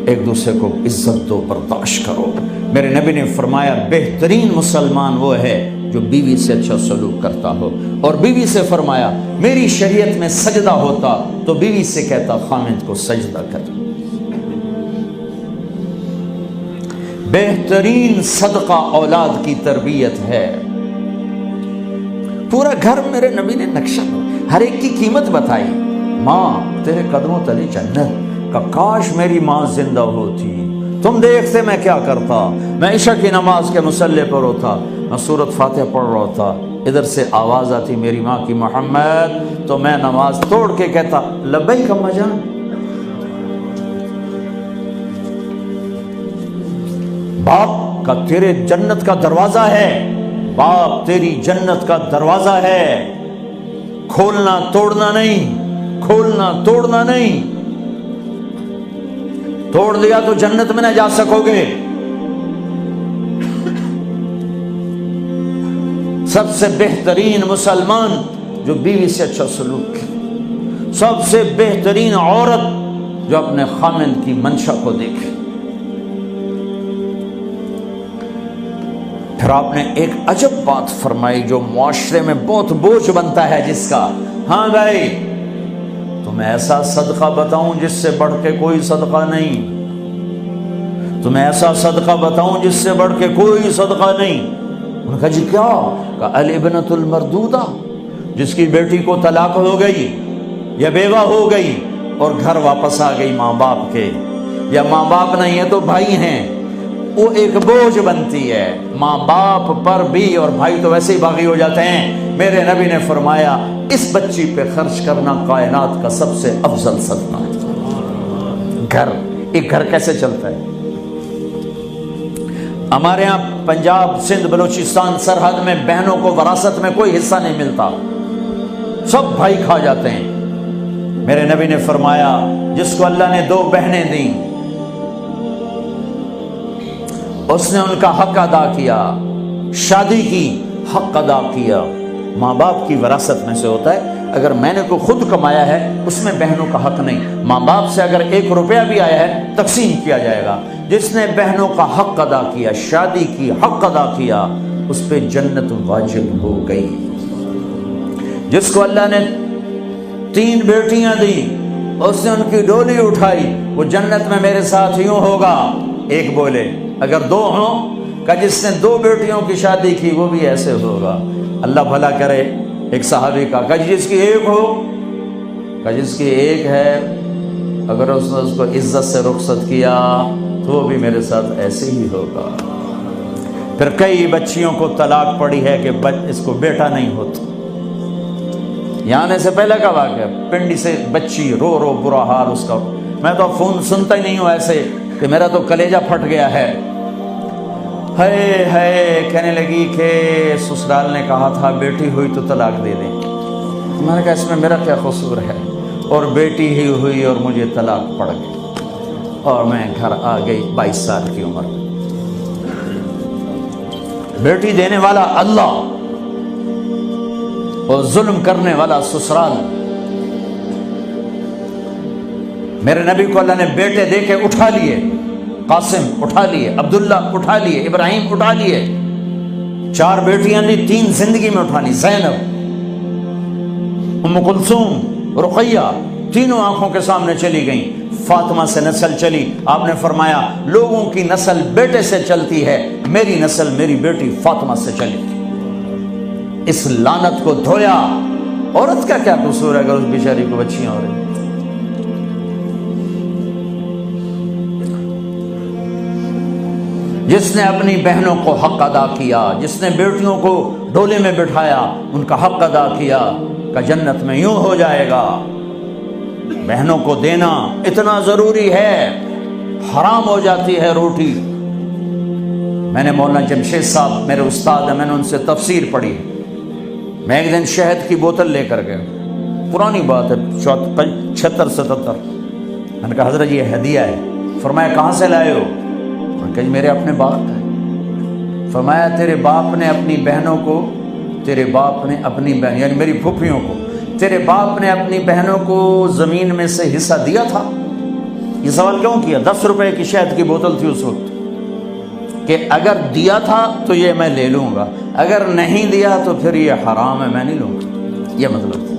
ایک دوسرے کو عزت دو، برداشت کرو۔ میرے نبی نے فرمایا بہترین مسلمان وہ ہے جو بیوی سے اچھا سلوک کرتا ہو، اور بیوی سے فرمایا میری شریعت میں سجدہ ہوتا تو بیوی سے کہتا خامند کو سجدہ کر۔ بہترین صدقہ اولاد کی تربیت ہے۔ پورا گھر میرے نبی نے نقشہ، ہر ایک کی قیمت بتائی۔ ماں تیرے قدموں تلے جنت، کا کاش میری ماں زندہ ہوتی، تم دیکھتے میں کیا کرتا، میں عشاء کی نماز کے مصلی پر ہوتا، میں سورۃ فاتحہ پڑھ رہا تھا، ادھر سے آواز آتی میری ماں کی محمد، تو میں نماز توڑ کے کہتا لبیک اماں جان۔ باپ کا تیرے جنت کا دروازہ ہے، باپ تیری جنت کا دروازہ ہے، کھولنا توڑنا نہیں، کھولنا توڑنا نہیں، توڑ دیا تو جنت میں نہ جا سکو گے۔ سب سے بہترین مسلمان جو بیوی سے اچھا سلوک کرے، سب سے بہترین عورت جو اپنے خامند کی منشا کو دیکھے۔ پھر آپ نے ایک عجب بات فرمائی جو معاشرے میں بہت بوجھ بنتا ہے جس کا، ہاں بھائی تمہیں ایسا صدقہ بتاؤں جس سے بڑھ کے کوئی صدقہ نہیں، تمہیں ایسا صدقہ بتاؤں جس سے بڑھ کے کوئی صدقہ نہیں۔ انہوں نے کہا جی کیا؟ کہا الابنۃ المردودہ، جس کی بیٹی کو طلاق ہو گئی یا بیوہ ہو گئی اور گھر واپس آ گئی ماں باپ کے، یا ماں باپ نہیں ہے تو بھائی ہیں، وہ ایک بوجھ بنتی ہے ماں باپ پر بھی، اور بھائی تو ویسے ہی باغی ہو جاتے ہیں۔ میرے نبی نے فرمایا اس بچی پہ خرچ کرنا کائنات کا سب سے افضل صدقہ ہے۔ گھر، ایک گھر کیسے چلتا ہے؟ ہمارے ہاں پنجاب، سندھ، بلوچستان سرحد میں بہنوں کو وراثت میں کوئی حصہ نہیں ملتا، سب بھائی کھا جاتے ہیں۔ میرے نبی نے فرمایا جس کو اللہ نے 2 بہنیں دیں اس نے ان کا حق ادا کیا، شادی کی حق ادا کیا۔ ماں باپ کی وراثت میں سے ہوتا ہے، اگر میں نے کو خود کمایا ہے اس میں بہنوں کا حق نہیں، ماں باپ سے اگر 1 روپیہ بھی آیا ہے تقسیم کیا جائے گا۔ جس نے بہنوں کا حق ادا کیا، شادی کی حق ادا کیا، اس پہ جنت واجب ہو گئی۔ جس کو اللہ نے 3 بیٹیاں دی، اس نے ان کی ڈولی اٹھائی، وہ جنت میں میرے ساتھ یوں ہوگا۔ ایک بولے اگر 2 ہوں، کہ جس نے 2 بیٹیوں کی شادی کی وہ بھی ایسے ہوگا۔ اللہ بھلا کرے۔ ایک صحابی کا کہ جس کی 1 ہو، کہ جس کی 1 ہے، اگر اس نے اس کو عزت سے رخصت کیا تو وہ بھی میرے ساتھ ایسے ہی ہوگا۔ پھر کئی بچیوں کو طلاق پڑی ہے کہ اس کو بیٹا نہیں ہوتا۔ یہاں آنے سے پہلے کا واقعہ، پنڈی سے بچی رو رو برا حال اس کا، میں تو فون سنتا ہی نہیں ہوں ایسے کہ میرا تو کلیجہ پھٹ گیا ہے۔ ہے کہنے لگی کہ سسرال نے کہا تھا بیٹی ہوئی تو طلاق دے دیں۔ میں نے کہا اس میں میرا کیا قصور ہے، اور بیٹی ہی ہوئی اور مجھے طلاق پڑ گئی، اور میں گھر آ گئی 22 سال کی عمر میں۔ بیٹی دینے والا اللہ اور ظلم کرنے والا سسرال۔ میرے نبی کو اللہ نے بیٹے دے کے اٹھا لیے، قاسم اٹھا لیے، عبداللہ اٹھا لیے، ابراہیم اٹھا لیے، 4 بیٹیاں دی، 3 زندگی میں اٹھا لی، زینب، ام کلثوم، رقیہ، تینوں آنکھوں کے سامنے چلی گئیں۔ فاطمہ سے نسل چلی، آپ نے فرمایا لوگوں کی نسل بیٹے سے چلتی ہے، میری نسل میری بیٹی فاطمہ سے چلی تھی۔ اس لعنت کو دھویا۔ عورت کا کیا قصور ہے اگر اس بیچاری کو بچیاں ہو رہی؟ جس نے اپنی بہنوں کو حق ادا کیا، جس نے بیٹیوں کو ڈولے میں بٹھایا، ان کا حق ادا کیا، کہ جنت میں یوں ہو جائے گا۔ بہنوں کو دینا اتنا ضروری ہے، حرام ہو جاتی ہے روٹی۔ میں نے مولانا جمشید صاحب میرے استاد ہیں، میں نے ان سے تفسیر پڑھی۔ میں ایک دن شہد کی بوتل لے کر گیا، پرانی بات ہے 76-77۔ میں نے کہا حضرت یہ ہدیہ ہے۔ فرمایا کہاں سے لائے ہو؟ کہ میرے اپنے باپ ہے۔ فرمایا تیرے باپ نے اپنی بہنوں کو، تیرے باپ نے اپنی بہن یعنی میری پھوپھیوں کو، تیرے باپ نے اپنی بہنوں کو زمین میں سے حصہ دیا تھا؟ یہ سوال کیوں کیا؟ 10 روپے کی شہد کی بوتل تھی اس وقت، کہ اگر دیا تھا تو یہ میں لے لوں گا، اگر نہیں دیا تو پھر یہ حرام ہے، میں نہیں لوں گا، یہ مطلب تھا۔